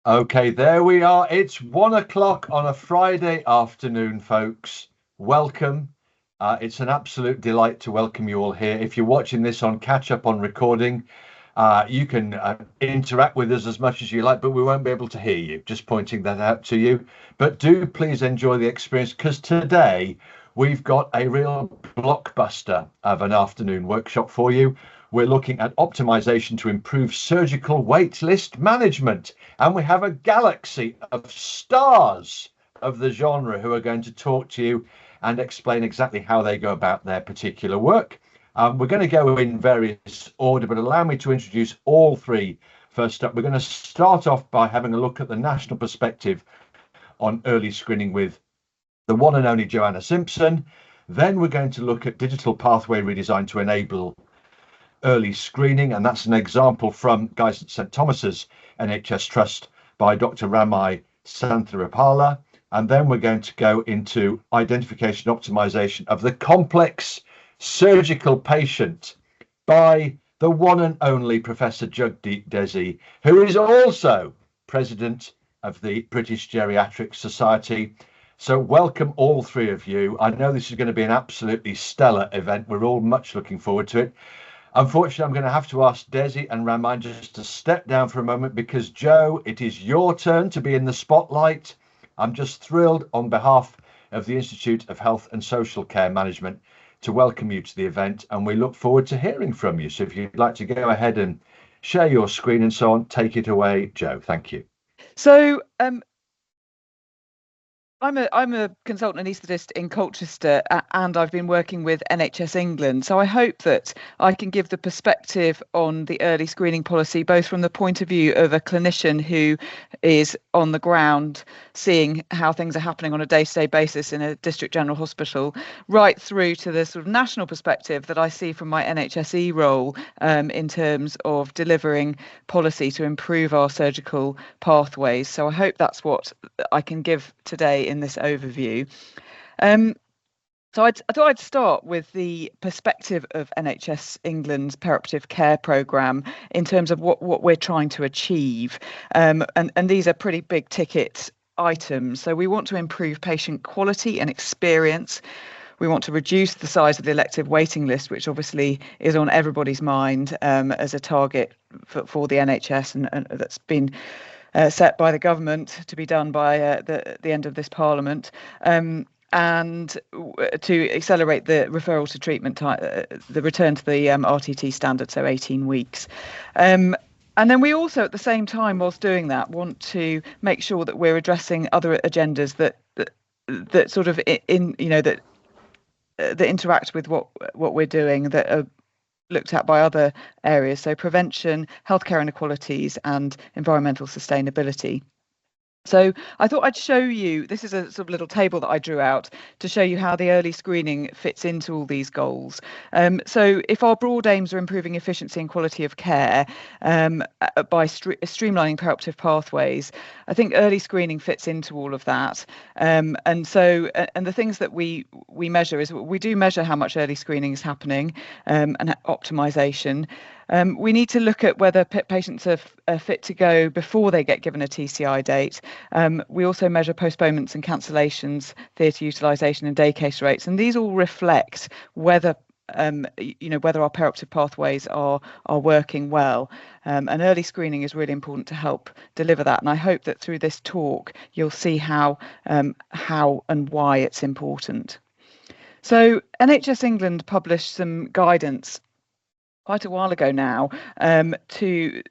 Okay, there we are. It's 1 o'clock on a Friday afternoon, folks. Welcome. It's an absolute delight to welcome you all here. If you're watching this on catch up on recording, you can interact with us as much as you like, but we won't be able to hear you. Just pointing that out to you. But do please enjoy the experience, because today we've got a real blockbuster of an afternoon workshop for you. We're looking at optimization to improve surgical waitlist management. And we have a galaxy of stars of the genre who are going to talk to you and explain exactly how they go about their particular work. We're going to go in various order, but allow me to introduce all three. First up, we're going to start off by having a look at the national perspective on early screening with the one and only Joanna Simpson. Then we're going to look at digital pathway redesign to enable early screening, and that's an example from Guy's St Thomas's NHS Trust by Dr. Ramai Santharipala. And then we're going to go into identification optimization of the complex surgical patient by the one and only Professor Jagdeep Desi, who is also president of the British Geriatric Society. So welcome all three of you. I know this is going to be an absolutely stellar event. We're all much looking forward to it. Unfortunately, I'm going to have to ask Desi and Ramai just to step down for a moment, because Joe, it is your turn to be in the spotlight. I'm just thrilled on behalf of the Institute of Health and Social Care Management to welcome you to the event, and we look forward to hearing from you. So if you'd like to go ahead and share your screen and so on, take it away, Joe. Thank you. So I'm a consultant anaesthetist in Colchester, and I've been working with NHS England. So I hope that I can give the perspective on the early screening policy, both from the point of view of a clinician who is on the ground seeing how things are happening on a day-to-day basis in a district general hospital, right through to the sort of national perspective that I see from my NHSE role in terms of delivering policy to improve our surgical pathways. So I hope that's what I can give today in this overview. So I thought I'd start with the perspective of NHS England's perioperative care programme in terms of what we're trying to achieve. And these are pretty big ticket items. So we want to improve patient quality and experience. We want to reduce the size of the elective waiting list, which obviously is on everybody's mind as a target for the NHS, and that's been set by the government to be done by the end of this Parliament, and to accelerate the referral to treatment time, the return to the RTT standard, so 18 weeks. And then we also, at the same time, whilst doing that, want to make sure that we're addressing other agendas that sort of that interact with what we're doing, that are looked at by other areas, so prevention, healthcare inequalities, and environmental sustainability. So I thought I'd show you, this is a sort of little table that I drew out to show you how the early screening fits into all these goals. So if our broad aims are improving efficiency and quality of care by streamlining perioperative pathways, I think early screening fits into all of that. And the things that we measure is, we do measure how much early screening is happening and optimization. We need to look at whether patients are fit to go before they get given a TCI date. We also measure postponements and cancellations, theatre utilisation and day case rates, and these all reflect whether whether our perioperative pathways are working well. And early screening is really important to help deliver that. And I hope that through this talk you'll see how and why it's important. So NHS England published some guidance quite a while ago now to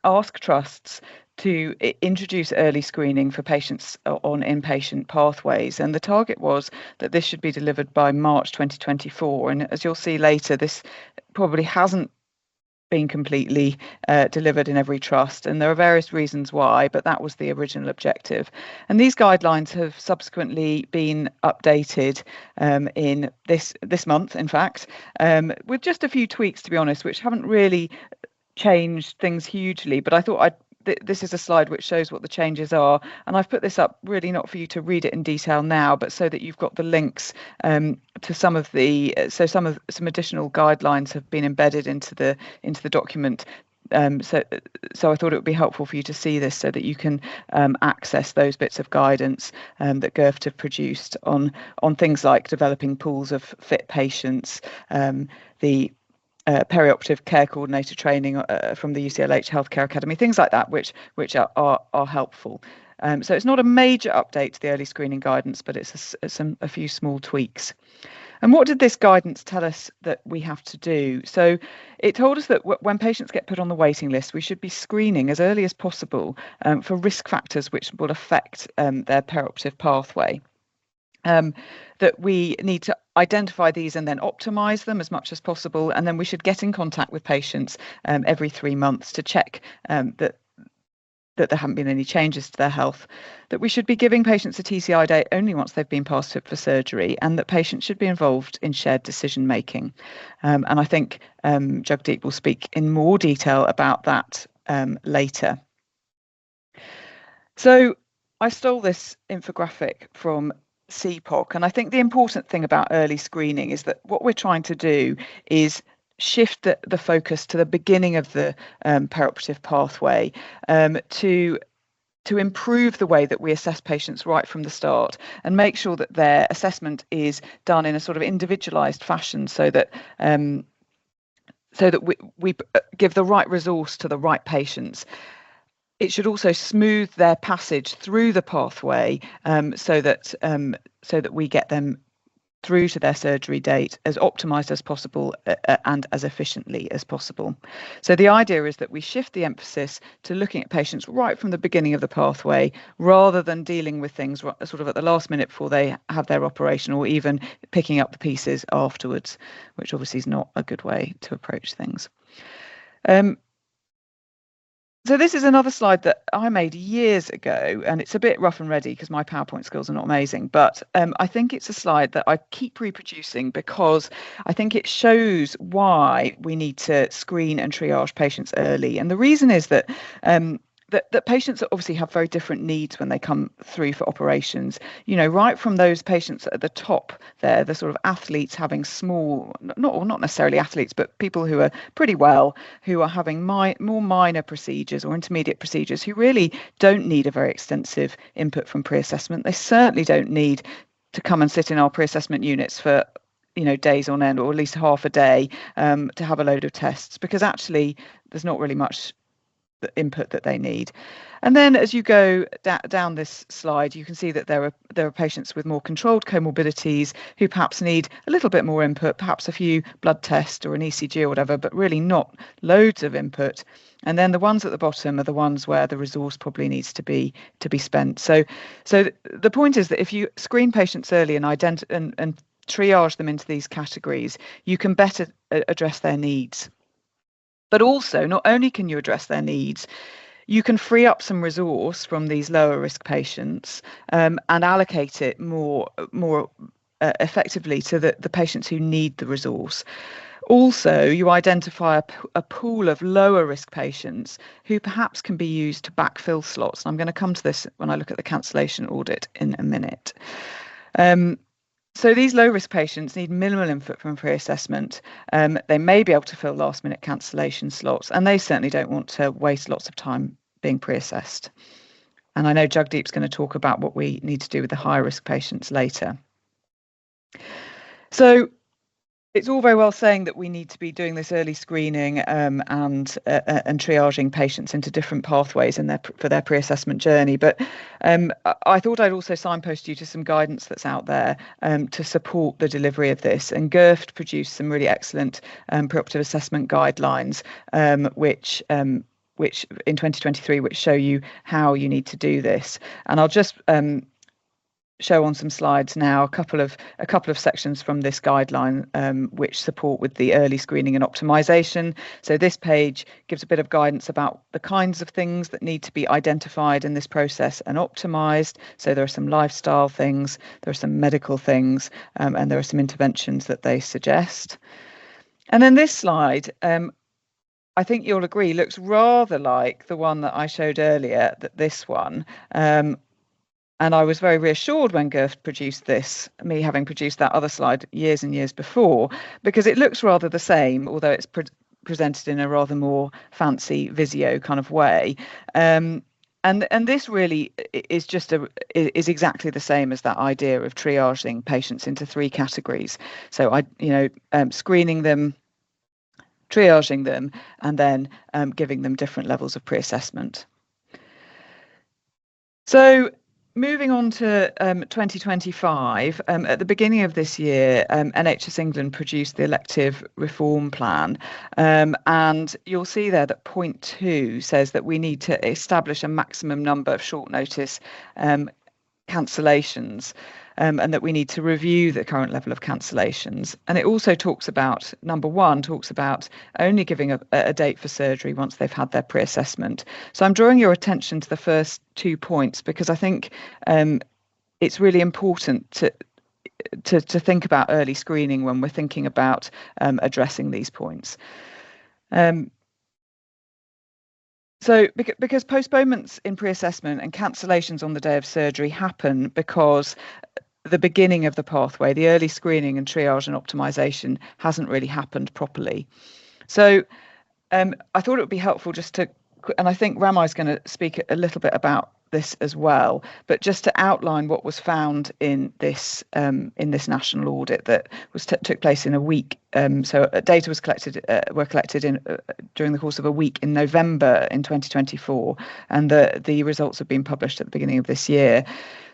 ask trusts to introduce early screening for patients on inpatient pathways, and the target was that this should be delivered by March 2024. And as you'll see later, this probably hasn't been completely delivered in every trust, and there are various reasons why, but that was the original objective. And these guidelines have subsequently been updated in this month, in fact, with just a few tweaks, to be honest, which haven't really changed things hugely, but I thought this is a slide which shows what the changes are, and I've put this up really not for you to read it in detail now, but so that you've got the links to some additional guidelines have been embedded into the document So I thought it would be helpful for you to see this so that you can access those bits of guidance that GERFT have produced on things like developing pools of fit patients, the perioperative care coordinator training from the UCLH Healthcare Academy, things like that, which are helpful. So it's not a major update to the early screening guidance, but it's a few small tweaks. And what did this guidance tell us that we have to do? So it told us that when patients get put on the waiting list, we should be screening as early as possible for risk factors which will affect their perioperative pathway. That we need to identify these and then optimize them as much as possible. And then we should get in contact with patients every 3 months to check that there haven't been any changes to their health, that we should be giving patients a TCI date only once they've been passed fit for surgery, and that patients should be involved in shared decision making. And I think Jagdeep will speak in more detail about that later. So I stole this infographic from CPOC, and I think the important thing about early screening is that what we're trying to do is shift the focus to the beginning of the perioperative pathway to improve the way that we assess patients right from the start and make sure that their assessment is done in a sort of individualized fashion so that we give the right resource to the right patients. It should also smooth their passage through the pathway so that we get them through to their surgery date as optimized as possible and as efficiently as possible. So the idea is that we shift the emphasis to looking at patients right from the beginning of the pathway rather than dealing with things sort of at the last minute before they have their operation, or even picking up the pieces afterwards, which obviously is not a good way to approach things. So this is another slide that I made years ago, and it's a bit rough and ready because my PowerPoint skills are not amazing, but I think it's a slide that I keep reproducing because I think it shows why we need to screen and triage patients early. And the reason is that that patients obviously have very different needs when they come through for operations, right from those patients at the top there, the sort of athletes having small, not necessarily athletes, but people who are pretty well, who are having more minor procedures or intermediate procedures, who really don't need a very extensive input from pre-assessment. They certainly don't need to come and sit in our pre-assessment units for days on end, or at least half a day to have a load of tests, because actually there's not really much the input that they need. And then as you go down this slide, you can see that there are patients with more controlled comorbidities who perhaps need a little bit more input, perhaps a few blood tests or an ECG or whatever, but really not loads of input. And then the ones at the bottom are the ones where the resource probably needs to be spent. So the point is that if you screen patients early and triage them into these categories, you can better address their needs. But also, not only can you address their needs, you can free up some resource from these lower risk patients and allocate it more effectively to the patients who need the resource. Also, you identify a pool of lower risk patients who perhaps can be used to backfill slots. And I'm going to come to this when I look at the cancellation audit in a minute. So these low-risk patients need minimal input from pre-assessment. They may be able to fill last-minute cancellation slots, and they certainly don't want to waste lots of time being pre-assessed. And I know Jagdeep's going to talk about what we need to do with the high-risk patients later. So it's all very well saying that we need to be doing this early screening and triaging patients into different pathways for their pre-assessment journey. But I thought I'd also signpost you to some guidance that's out there to support the delivery of this. And GERFT produced some really excellent preoperative assessment guidelines, which in 2023, which show you how you need to do this. And I'll just show on some slides now a couple of sections from this guideline which support with the early screening and optimization. So this page gives a bit of guidance about the kinds of things that need to be identified in this process and optimized. So there are some lifestyle things, there are some medical things, and there are some interventions that they suggest. And then this slide, I think you'll agree, looks rather like the one that I showed earlier, this one. And I was very reassured when GERFT produced this, me having produced that other slide years and years before, because it looks rather the same, although it's presented in a rather more fancy Visio kind of way. And this really is is exactly the same as that idea of triaging patients into 3 categories. So screening them, triaging them, and then giving them different levels of pre-assessment. So moving on to 2025, at the beginning of this year, NHS England produced the elective reform plan, and you'll see there that point 2 says that we need to establish a maximum number of short notice cancellations, and that we need to review the current level of cancellations. And it also talks about, number 1, talks about only giving a date for surgery once they've had their pre-assessment. So I'm drawing your attention to the first 2 points because I think it's really important to think about early screening when we're thinking about addressing these points. So because postponements in pre-assessment and cancellations on the day of surgery happen because the beginning of the pathway, the early screening and triage and optimization hasn't really happened properly. So I thought it would be helpful just to, and I think Ramai is going to speak a little bit about this as well, but just to outline what was found in this national audit that was took place in a week. So data was were collected in during the course of a week in November in 2024, and the results have been published at the beginning of this year.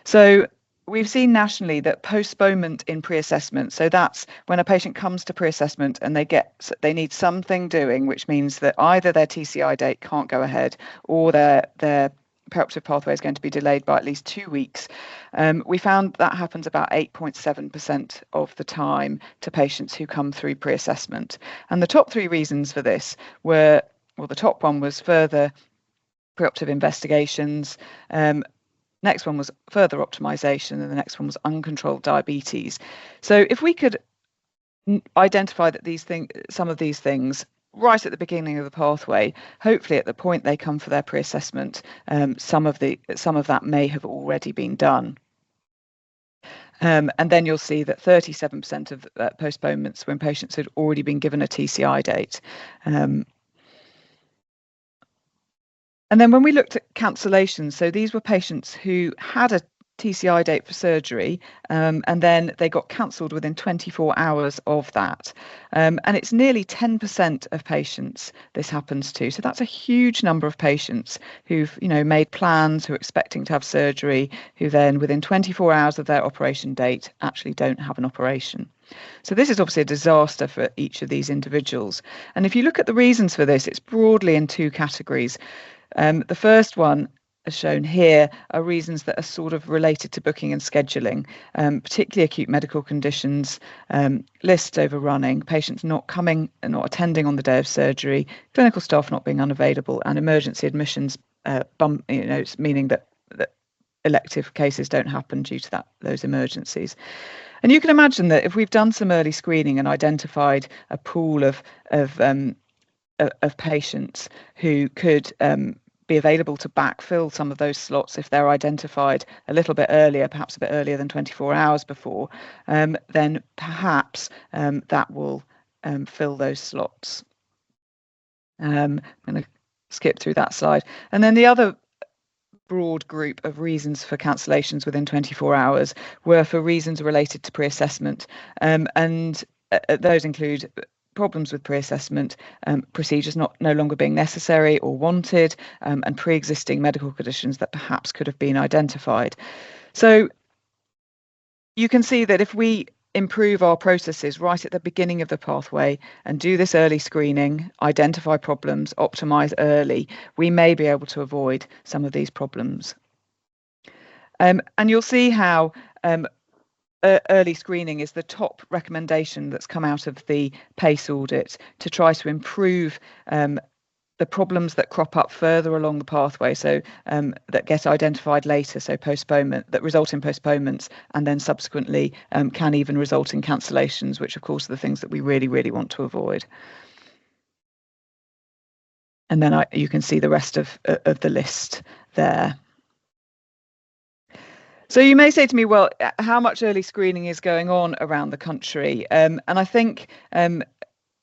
So we've seen nationally that postponement in pre-assessment, so that's when a patient comes to pre-assessment and they need something doing, which means that either their TCI date can't go ahead or their perioperative pathway is going to be delayed by at least 2 weeks. We found that happens about 8.7% of the time to patients who come through pre-assessment. And the top 3 reasons for this were, well, the top one was further preoperative investigations. Next one was further optimization, and the next one was uncontrolled diabetes. So if we could identify that some of these things right at the beginning of the pathway, hopefully at the point they come for their pre-assessment, some of that may have already been done. And then you'll see that 37% of postponements when patients had already been given a TCI date. And then when we looked at cancellations, so these were patients who had a TCI date for surgery, and then they got cancelled within 24 hours of that. And it's nearly 10% of patients this happens to. So that's a huge number of patients who've, made plans, who are expecting to have surgery, who then within 24 hours of their operation date actually don't have an operation. So this is obviously a disaster for each of these individuals. And if you look at the reasons for this, it's broadly in 2 categories. The first one, as shown here, are reasons that are sort of related to booking and scheduling, particularly acute medical conditions, lists overrunning, patients not coming and not attending on the day of surgery, clinical staff not being unavailable, and emergency admissions, meaning that elective cases don't happen due to those emergencies. And you can imagine that if we've done some early screening and identified a pool of patients who could be available to backfill some of those slots if they're identified a little bit earlier, perhaps a bit earlier than 24 hours before, then perhaps that will fill those slots. I'm going to skip through that slide. And then the other broad group of reasons for cancellations within 24 hours were for reasons related to pre-assessment, and those include problems with pre-assessment, procedures no longer being necessary or wanted, and pre-existing medical conditions that perhaps could have been identified. So you can see that if we improve our processes right at the beginning of the pathway and do this early screening, identify problems, optimize early, we may be able to avoid some of these problems. And you'll see how early screening is the top recommendation that's come out of the PACE audit to try to improve the problems that crop up further along the pathway, so that get identified later, so postponement, that result in postponements, and then subsequently can even result in cancellations, which of course are the things that we really, really want to avoid. And then you can see the rest of the list there. So you may say to me, well, how much early screening is going on around the country? And I think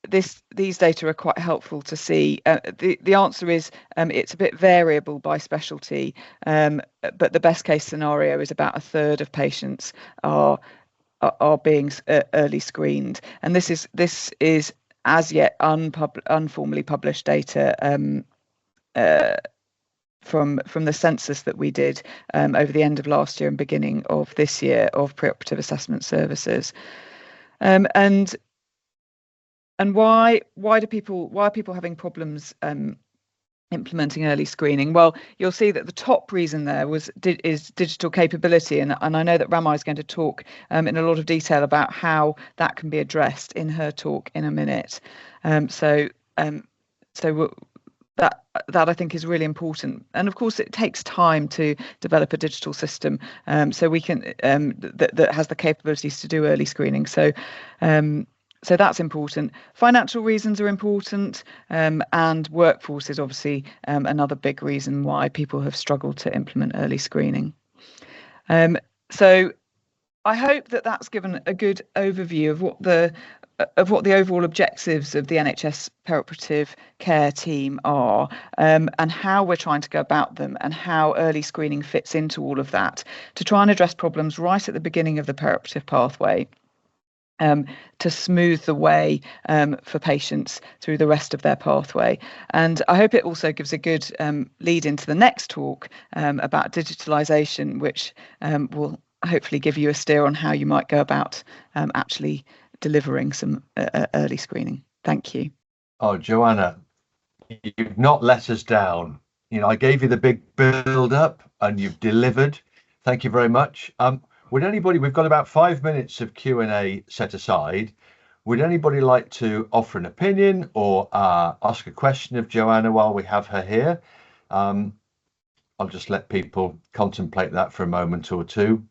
these data are quite helpful to see. The answer is it's a bit variable by specialty, but the best case scenario is about a third of patients are being early screened, and this is as yet unformally published data from the census that we did over the end of last year and beginning of this year of preoperative assessment services. And why are people having problems implementing early screening? Well, you'll see that the top reason there is digital capability, and I know that Rama is going to talk in a lot of detail about how that can be addressed in her talk in a minute. So that I think is really important, and of course it takes time to develop a digital system so we can that has the capabilities to do early screening. So that's important. Financial reasons are important, and workforce is obviously another big reason why people have struggled to implement early screening. So I hope that that's given a good overview of what the overall objectives of the NHS perioperative care team are, and how we're trying to go about them, and how early screening fits into all of that to try and address problems right at the beginning of the perioperative pathway, to smooth the way for patients through the rest of their pathway. And I hope it also gives a good lead into the next talk about digitalisation, which will hopefully give you a steer on how you might go about actually delivering some early screening. Thank you. Oh, Joanna, you've not let us down. You know, I gave you the big build up and you've delivered. Thank you very much. Would anybody, we've got about 5 minutes of Q&A set aside. Would anybody like to offer an opinion or ask a question of Joanna while we have her here? I'll just let people contemplate that for a moment or two.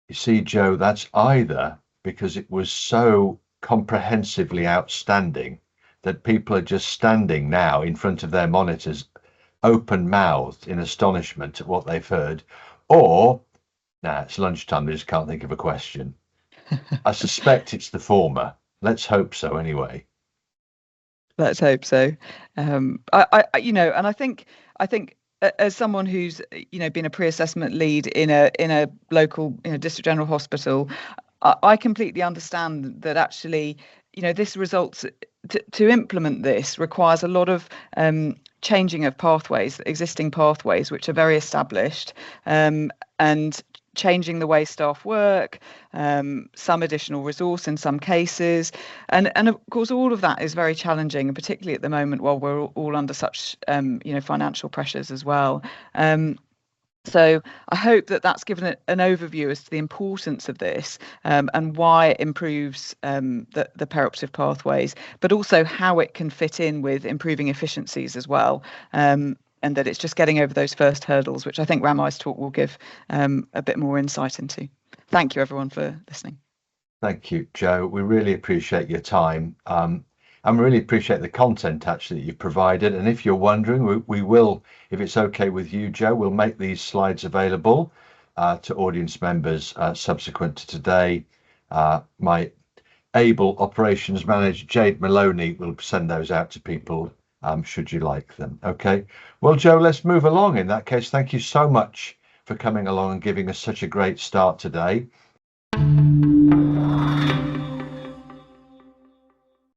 You see, Joe, that's either because it was so comprehensively outstanding that people are just standing now in front of their monitors, open-mouthed in astonishment at what they've heard, or, it's lunchtime, they just can't think of a question. I suspect it's the former. Let's hope so anyway. Let's hope so. I think as someone who's been a pre-assessment lead in a local district general hospital, I completely understand that actually this results to implement this requires a lot of changing of pathways, existing pathways which are very established, and changing the way staff work, some additional resource in some cases, and of course all of that is very challenging, and particularly at the moment while we're all under such financial pressures as well. So I hope that that's given an overview as to the importance of this, and why it improves the perioperative pathways, but also how it can fit in with improving efficiencies as well. And that it's just getting over those first hurdles, which I think Ramai's talk will give a bit more insight into. Thank you, everyone, for listening. Thank you, Joe. We really appreciate your time. And really appreciate the content actually that you've provided. And if you're wondering, we will, if it's okay with you, Joe, we'll make these slides available to audience members subsequent to today. My able operations manager, Jade Maloney, will send those out to people should you like them. Okay. Well, Joe, let's move along in that case. Thank you so much for coming along and giving us such a great start today.